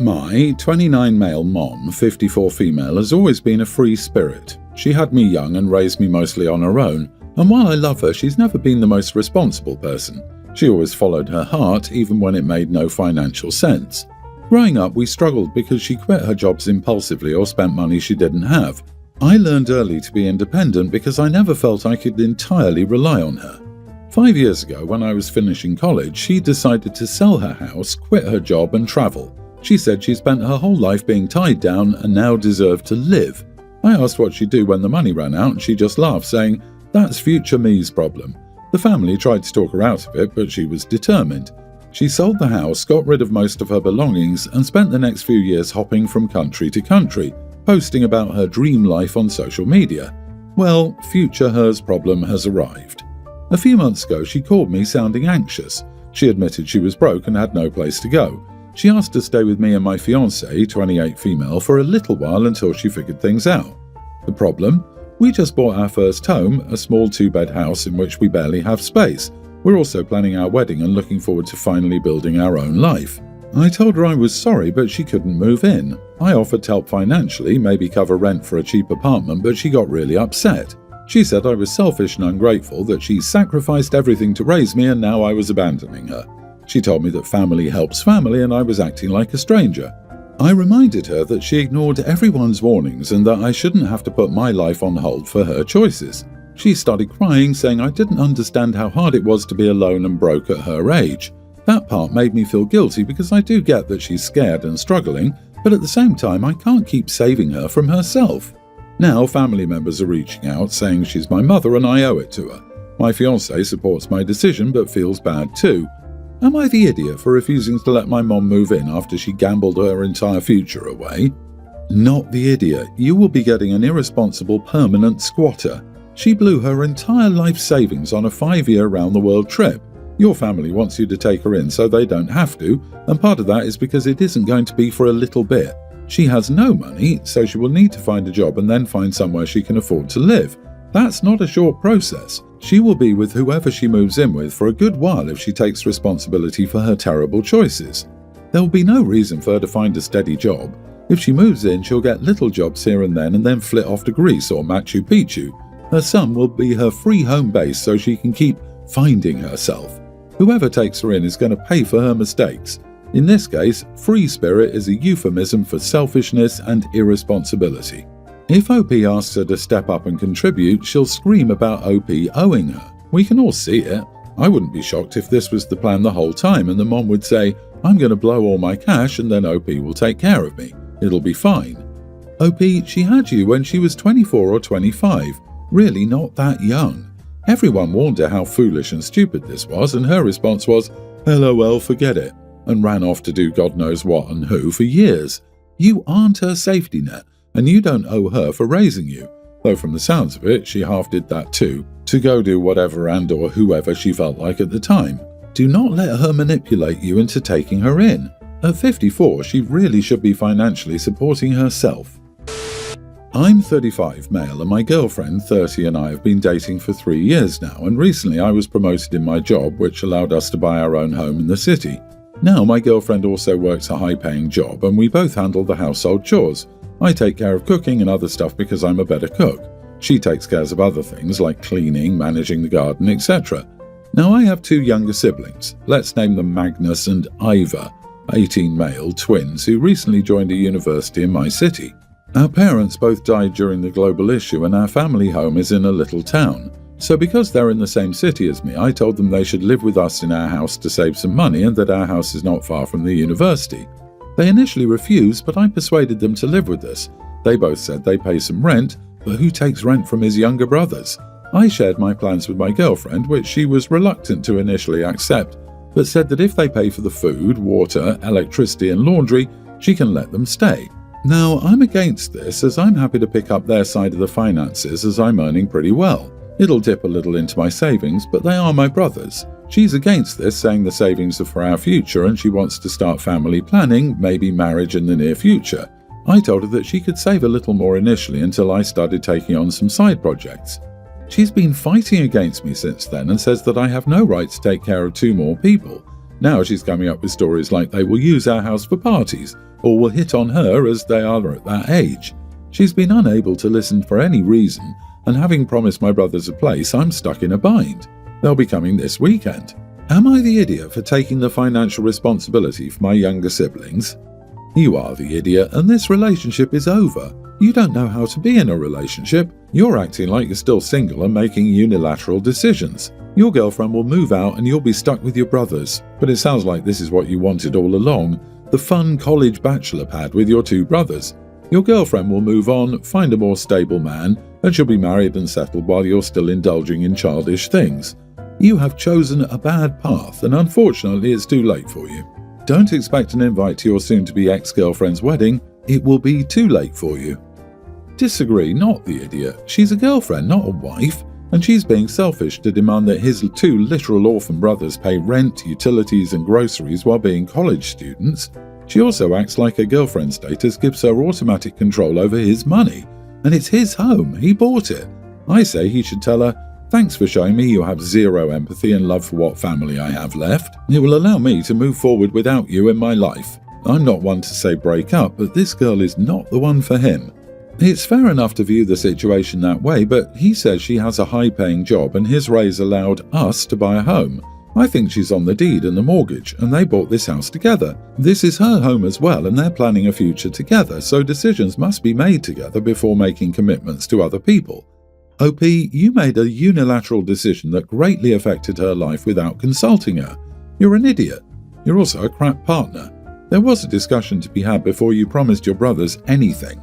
My 29 male mom, 54 female, has always been a free spirit. She had me young and raised me mostly on her own, and while I love her, she's never been the most responsible person. She always followed her heart, even when it made no financial sense. Growing up, we struggled because she quit her jobs impulsively or spent money she didn't have. I learned early to be independent because I never felt I could entirely rely on her. 5 years ago, when I was finishing college, she decided to sell her house, quit her job and travel. She said she spent her whole life being tied down and now deserved to live. I asked what she'd do when the money ran out and she just laughed, saying, "That's future me's problem." The family tried to talk her out of it, but she was determined. She sold the house, got rid of most of her belongings, and spent the next few years hopping from country to country, posting about her dream life on social media. Well, future her's problem has arrived. A few months ago, she called me sounding anxious. She admitted she was broke and had no place to go. She asked to stay with me and my fiancée, 28 female, for a little while until she figured things out. The problem? We just bought our first home, a small 2-bed house in which we barely have space. We're also planning our wedding and looking forward to finally building our own life. I told her I was sorry, but she couldn't move in. I offered to help financially, maybe cover rent for a cheap apartment, but she got really upset. She said I was selfish and ungrateful, that she sacrificed everything to raise me and now I was abandoning her. She told me that family helps family and I was acting like a stranger. I reminded her that she ignored everyone's warnings and that I shouldn't have to put my life on hold for her choices. She started crying, saying I didn't understand how hard it was to be alone and broke at her age. That part made me feel guilty because I do get that she's scared and struggling, but at the same time I can't keep saving her from herself. Now family members are reaching out saying she's my mother and I owe it to her. My fiancé supports my decision but feels bad too. Am I the idiot for refusing to let my mom move in after she gambled her entire future away? Not the idiot. You will be getting an irresponsible permanent squatter. She blew her entire life savings on a 5-year round-the-world trip. Your family wants you to take her in so they don't have to, and part of that is because it isn't going to be for a little bit. She has no money, so she will need to find a job and then find somewhere she can afford to live. That's not a short process. She will be with whoever she moves in with for a good while if she takes responsibility for her terrible choices. There will be no reason for her to find a steady job. If she moves in, she'll get little jobs here and then flit off to Greece or Machu Picchu. Her son will be her free home base so she can keep finding herself. Whoever takes her in is going to pay for her mistakes. In this case, free spirit is a euphemism for selfishness and irresponsibility. If OP asks her to step up and contribute, she'll scream about OP owing her. We can all see it. I wouldn't be shocked if this was the plan the whole time and the mom would say, "I'm going to blow all my cash and then OP will take care of me. It'll be fine." OP, she had you when she was 24 or 25. Really not that young. Everyone warned her how foolish and stupid this was, and her response was, "LOL, forget it," and ran off to do God knows what and who for years. You aren't her safety net, and you don't owe her for raising you. Though from the sounds of it, she half did that too, to go do whatever and or whoever she felt like at the time. Do not let her manipulate you into taking her in. At 54, she really should be financially supporting herself. I'm 35 male and my girlfriend 30 and I have been dating for 3 years now, and recently I was promoted in my job, which allowed us to buy our own home in the city. Now my girlfriend also works a high-paying job and we both handle the household chores. I take care of cooking and other stuff because I'm a better cook. She takes care of other things like cleaning, managing the garden, etc. Now I have 2 younger siblings. Let's name them Magnus and Iva, 18 male twins who recently joined a university in my city. Our parents both died during the global issue and our family home is in a little town. So because they're in the same city as me, I told them they should live with us in our house to save some money and that our house is not far from the university. They initially refused, but I persuaded them to live with us. They both said they pay some rent, but who takes rent from his younger brothers? I shared my plans with my girlfriend, which she was reluctant to initially accept, but said that if they pay for the food, water, electricity and laundry, she can let them stay. Now, I'm against this as I'm happy to pick up their side of the finances as I'm earning pretty well. It'll dip a little into my savings, but they are my brothers. She's against this, saying the savings are for our future and she wants to start family planning, maybe marriage in the near future. I told her that she could save a little more initially until I started taking on some side projects. She's been fighting against me since then and says that I have no right to take care of 2 more people. Now she's coming up with stories like they will use our house for parties, or will hit on her as they are at that age. She's been unable to listen for any reason, and having promised my brothers a place, I'm stuck in a bind. They'll be coming this weekend. Am I the idiot for taking the financial responsibility for my younger siblings? You are the idiot, and this relationship is over. You don't know how to be in a relationship. You're acting like you're still single and making unilateral decisions. Your girlfriend will move out and you'll be stuck with your brothers. But it sounds like this is what you wanted all along, the fun college bachelor pad with your two brothers. Your girlfriend will move on, find a more stable man, and she'll be married and settled while you're still indulging in childish things. You have chosen a bad path, and unfortunately it's too late for you. Don't expect an invite to your soon-to-be ex-girlfriend's wedding. It will be too late for you. Disagree, not the idiot. She's a girlfriend, not a wife, and she's being selfish to demand that his two literal orphan brothers pay rent, utilities and groceries while being college students. She also acts like her girlfriend status gives her automatic control over his money, and it's his home, he bought it. I say he should tell her, "Thanks for showing me you have zero empathy and love for what family I have left. It will allow me to move forward without you in my life. I'm not one to say break up, but this girl is not the one for him." It's fair enough to view the situation that way, but he says she has a high-paying job and his raise allowed us to buy a home. I think she's on the deed and the mortgage, and they bought this house together. This is her home as well, and they're planning a future together, so decisions must be made together before making commitments to other people. OP, you made a unilateral decision that greatly affected her life without consulting her. You're an idiot. You're also a crap partner. There was a discussion to be had before you promised your brothers anything.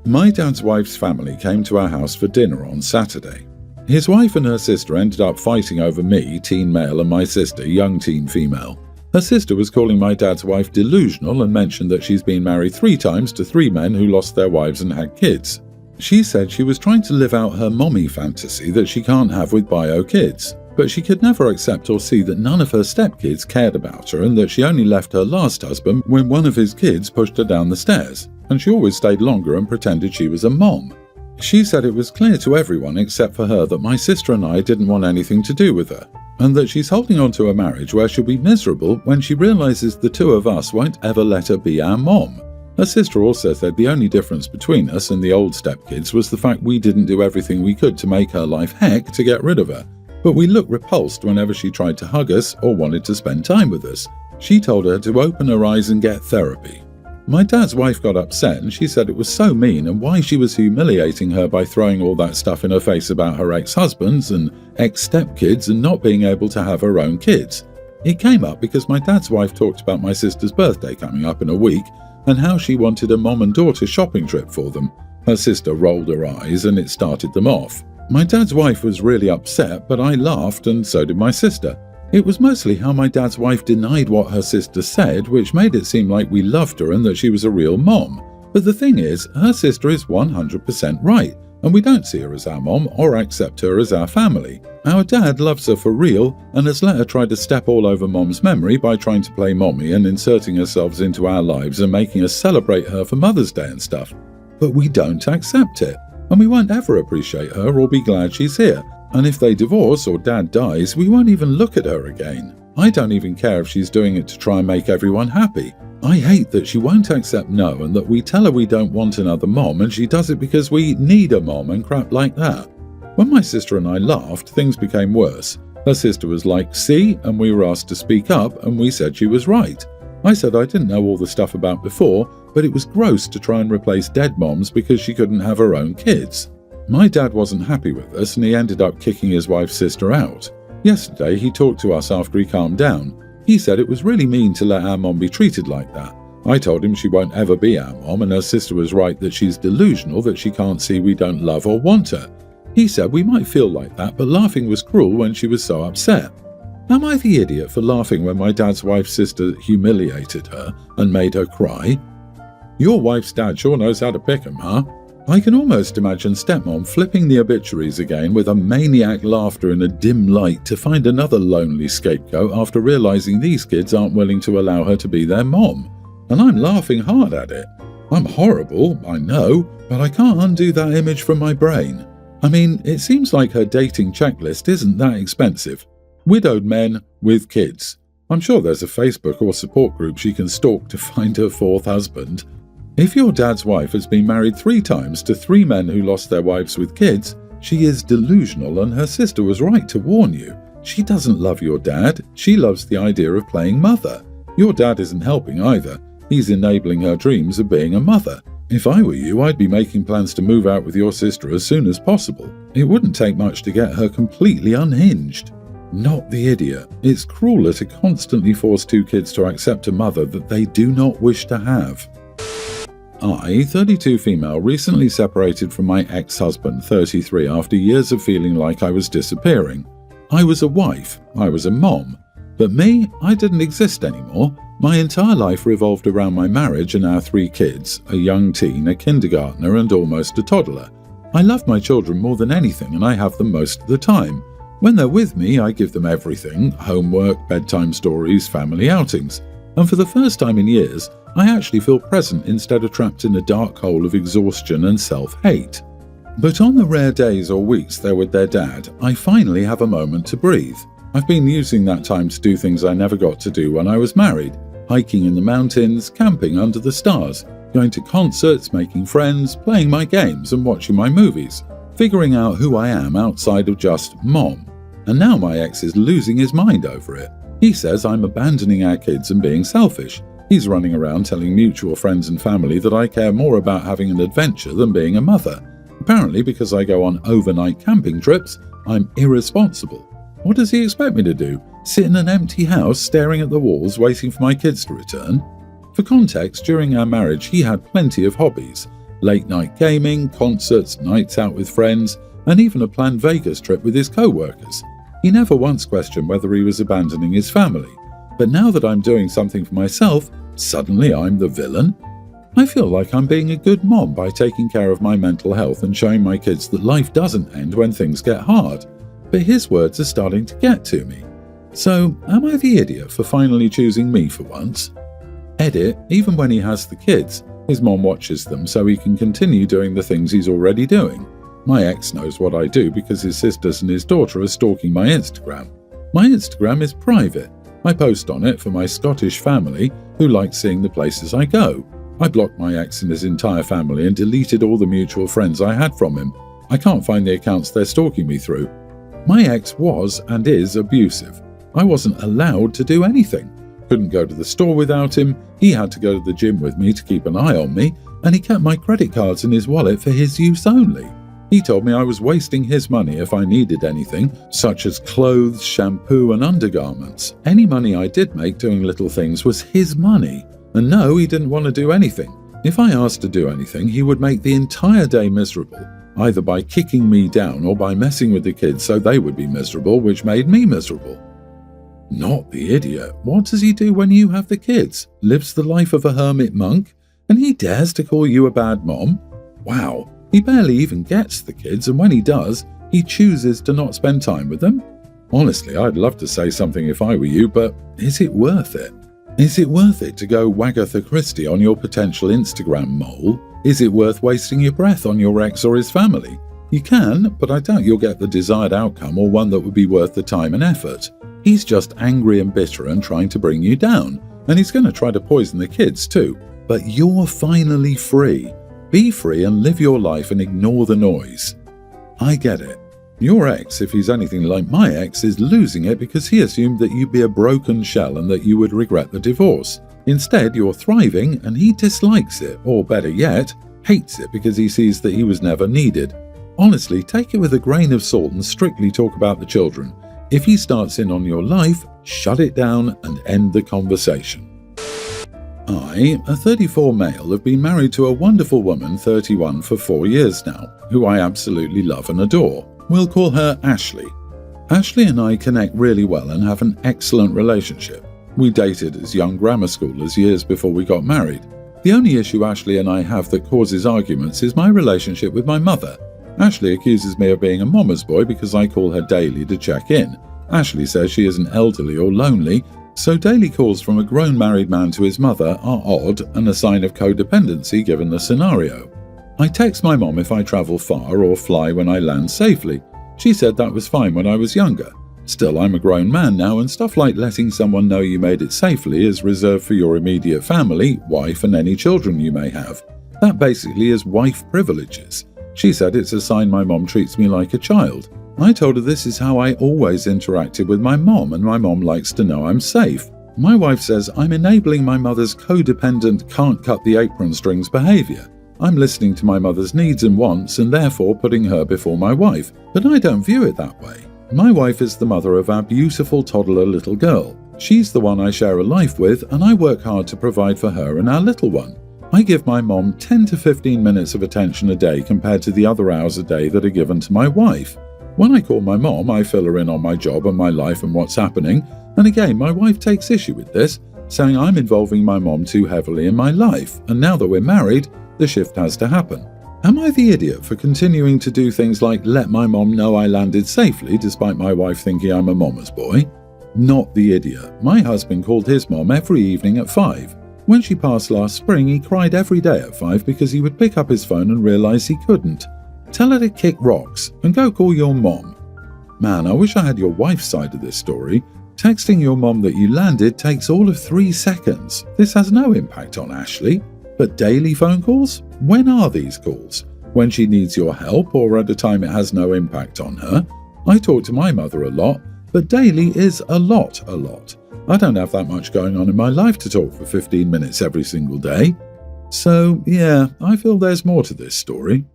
My dad's wife's family came to our house for dinner on Saturday. His wife and her sister ended up fighting over me, teen male, and my sister, young teen female. Her sister was calling my dad's wife delusional and mentioned that she's been married 3 times to 3 men who lost their wives and had kids. She said she was trying to live out her mommy fantasy that she can't have with bio kids, but she could never accept or see that none of her stepkids cared about her and that she only left her last husband when one of his kids pushed her down the stairs, and she always stayed longer and pretended she was a mom. She said it was clear to everyone except for her that my sister and I didn't want anything to do with her, and that she's holding on to a marriage where she'll be miserable when she realizes the 2 of us won't ever let her be our mom. Her sister also said the only difference between us and the old stepkids was the fact we didn't do everything we could to make her life heck to get rid of her, but we looked repulsed whenever she tried to hug us or wanted to spend time with us. She told her to open her eyes and get therapy. My dad's wife got upset and she said it was so mean and why she was humiliating her by throwing all that stuff in her face about her ex-husbands and ex-stepkids and not being able to have her own kids. It came up because my dad's wife talked about my sister's birthday coming up in a week and how she wanted a mom and daughter shopping trip for them. Her sister rolled her eyes and it started them off. My dad's wife was really upset, but I laughed and so did my sister. It was mostly how my dad's wife denied what her sister said, which made it seem like we loved her and that she was a real mom. But the thing is, her sister is 100% right, and we don't see her as our mom or accept her as our family. Our dad loves her for real and has let her try to step all over mom's memory by trying to play mommy and inserting herself into our lives and making us celebrate her for Mother's Day and stuff. But we don't accept it, and we won't ever appreciate her or be glad she's here. And if they divorce or dad dies, we won't even look at her again. I don't even care if she's doing it to try and make everyone happy. I hate that she won't accept no and that we tell her we don't want another mom and she does it because we need a mom and crap like that. When my sister and I laughed, things became worse. Her sister was like, "See?" and we were asked to speak up and we said she was right. I said I didn't know all the stuff about before, but it was gross to try and replace dead moms because she couldn't have her own kids. My dad wasn't happy with us and he ended up kicking his wife's sister out. Yesterday he talked to us after he calmed down. He said it was really mean to let our mom be treated like that. I told him she won't ever be our mom and her sister was right that she's delusional that she can't see we don't love or want her. He said we might feel like that, but laughing was cruel when she was so upset. Am I the idiot for laughing when my dad's wife's sister humiliated her and made her cry? Your wife's dad sure knows how to pick 'em, huh? I can almost imagine stepmom flipping the obituaries again with a maniac laughter in a dim light to find another lonely scapegoat after realizing these kids aren't willing to allow her to be their mom. And I'm laughing hard at it. I'm horrible, I know, but I can't undo that image from my brain. I mean, it seems like her dating checklist isn't that expensive. Widowed men with kids. I'm sure there's a Facebook or support group she can stalk to find her fourth husband. If your dad's wife has been married 3 times to 3 men who lost their wives with kids, she is delusional and her sister was right to warn you. She doesn't love your dad, she loves the idea of playing mother. Your dad isn't helping either, he's enabling her dreams of being a mother. If I were you, I'd be making plans to move out with your sister as soon as possible. It wouldn't take much to get her completely unhinged. Not the idiot. It's crueler to constantly force 2 kids to accept a mother that they do not wish to have. I, 32 female, recently separated from my ex-husband, 33, after years of feeling like I was disappearing. I was a wife, I was a mom, but me, I didn't exist anymore. My entire life revolved around my marriage and our 3 kids, a young teen, a kindergartner and almost a toddler. I love my children more than anything and I have them most of the time. When they're with me, I give them everything: homework, bedtime stories, family outings. And for the first time in years, I actually feel present instead of trapped in a dark hole of exhaustion and self-hate. But on the rare days or weeks they're with their dad, I finally have a moment to breathe. I've been using that time to do things I never got to do when I was married: hiking in the mountains, camping under the stars, going to concerts, making friends, playing my games and watching my movies, figuring out who I am outside of just mom. And now my ex is losing his mind over it. He says I'm abandoning our kids and being selfish. He's running around telling mutual friends and family that I care more about having an adventure than being a mother. Apparently, because I go on overnight camping trips, I'm irresponsible. What does he expect me to do? Sit in an empty house staring at the walls waiting for my kids to return? For context, during our marriage he had plenty of hobbies: late night gaming, concerts, nights out with friends, and even a planned Vegas trip with his co-workers. He never once questioned whether he was abandoning his family. But now that I'm doing something for myself, suddenly I'm the villain? I feel like I'm being a good mom by taking care of my mental health and showing my kids that life doesn't end when things get hard. But his words are starting to get to me. So, am I the idiot for finally choosing me for once? Edit, even when he has the kids, his mom watches them so he can continue doing the things he's already doing. My ex knows what I do because his sisters and his daughter are stalking my Instagram. My Instagram is private. I post on it for my Scottish family who like seeing the places I go. I blocked my ex and his entire family and deleted all the mutual friends I had from him. I can't find the accounts they're stalking me through. My ex was and is abusive. I wasn't allowed to do anything. Couldn't go to the store without him, he had to go to the gym with me to keep an eye on me, and he kept my credit cards in his wallet for his use only. He told me I was wasting his money if I needed anything, such as clothes, shampoo and undergarments. Any money I did make doing little things was his money. And no, he didn't want to do anything. If I asked to do anything, he would make the entire day miserable, either by kicking me down or by messing with the kids so they would be miserable, which made me miserable. Not the idiot. What does he do when you have the kids? Lives the life of a hermit monk? And he dares to call you a bad mom? Wow. He barely even gets the kids, and when he does, he chooses to not spend time with them? Honestly, I'd love to say something if I were you, but is it worth it? Is it worth it to go Wagatha Christie on your potential Instagram mole? Is it worth wasting your breath on your ex or his family? You can, but I doubt you'll get the desired outcome or one that would be worth the time and effort. He's just angry and bitter and trying to bring you down, and he's going to try to poison the kids too. But you're finally free. Be free and live your life and ignore the noise. I get it. Your ex, if he's anything like my ex, is losing it because he assumed that you'd be a broken shell and that you would regret the divorce. Instead, you're thriving and he dislikes it, or better yet, hates it because he sees that he was never needed. Honestly, take it with a grain of salt and strictly talk about the children. If he starts in on your life, shut it down and end the conversation. I, a 34 male, have been married to a wonderful woman, 31, for 4 years now, who I absolutely love and adore. We'll call her Ashley. Ashley and I connect really well and have an excellent relationship. We dated as young grammar schoolers years before we got married. The only issue Ashley and I have that causes arguments is my relationship with my mother. Ashley accuses me of being a mama's boy because I call her daily to check in. Ashley says she isn't elderly or lonely, so daily calls from a grown married man to his mother are odd and a sign of codependency given the scenario. I text my mom if I travel far or fly when I land safely. She said that was fine when I was younger. Still, I'm a grown man now, and stuff like letting someone know you made it safely is reserved for your immediate family, wife, and any children you may have. That basically is wife privileges. She said it's a sign my mom treats me like a child. I told her this is how I always interacted with my mom, and my mom likes to know I'm safe. My wife says I'm enabling my mother's codependent, can't cut the apron strings behaviour. I'm listening to my mother's needs and wants and therefore putting her before my wife, but I don't view it that way. My wife is the mother of our beautiful toddler little girl. She's the one I share a life with, and I work hard to provide for her and our little one. I give my mom 10 to 15 minutes of attention a day compared to the other hours a day that are given to my wife. When I call my mom, I fill her in on my job and my life and what's happening, and again, my wife takes issue with this, saying I'm involving my mom too heavily in my life, and now that we're married, the shift has to happen. Am I the idiot for continuing to do things like let my mom know I landed safely despite my wife thinking I'm a mama's boy? Not the idiot. My husband called his mom every evening at 5. When she passed last spring, he cried every day at 5 because he would pick up his phone and realise he couldn't. Tell her to kick rocks and go call your mom. Man, I wish I had your wife's side of this story. Texting your mom that you landed takes all of 3 seconds. This has no impact on Ashley. But daily phone calls? When are these calls? When she needs your help or at a time it has no impact on her? I talk to my mother a lot, but daily is a lot. I don't have that much going on in my life to talk for 15 minutes every single day. So, yeah, I feel there's more to this story.